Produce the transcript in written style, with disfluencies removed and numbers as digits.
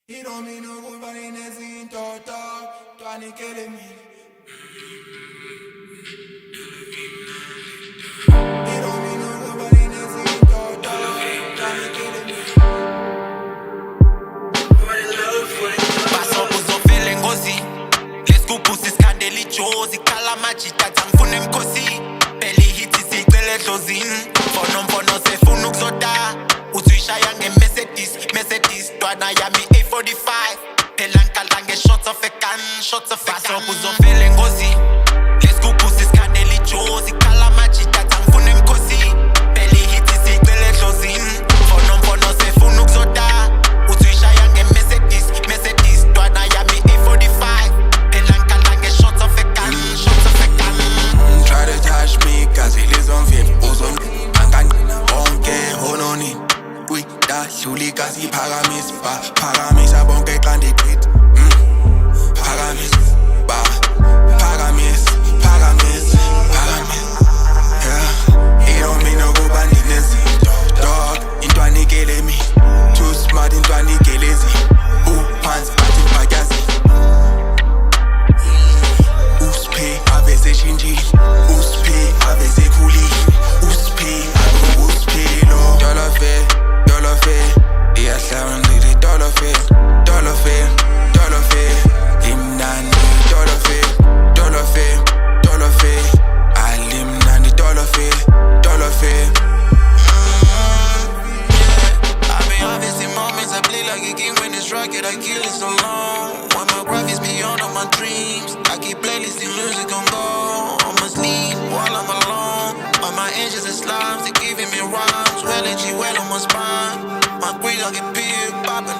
Y no mi no culpa ni necesito todo, tú aniquiles mi. Y no mi no culpa ni necesito todo, tú aniquiles mi. Paso kuzovele ngozi lesikubusi sikhandela ijozi khala majita ngifuna emkhosi phela ihithi sicele edlozini mfonomfono sefuna ukuzota uthi uyishaya nge-Mercedes ntwana yami A45 phela ngikhala nge-shots of a gun Paso kuzovele ngozi lesikubusi sikhandela ijozi khala majita ngifuna emkhosi phela ihithi sicele edlozini mfonomfono sefuna ukuzota uthi uyishaya nge-Mercedes ntwana yami A45 phela ngikhala nge-shots of a gun Try to touch me, cause it is on film. Uzon, angangina bonke hononi. Uyidahluli kasi phakamisa bonke xa ndiqitha. Phakamisa. Yeah, it don't mean no kuba ndinezinto. Dog, into anikele mi. Too smart, into anikelezi. Phansi athi mbhakyazi. Usiphe aveze shintshile. Usiphe aveze khulile. Usiphe lo. Dollar fair. Iyahlala ngithi dollar fair. Limnandi dollar fair. Alimnandi dollar fair. I've been harvesting moments, I play like a king when it's rocket, I kill it so long. When my graphics beyond all my dreams, I keep playlisting music on go. I'ma sleep while I'm alone. But my angels and slimes, they giving me rhymes. Well and G well on my spine. My greed, I get big, popping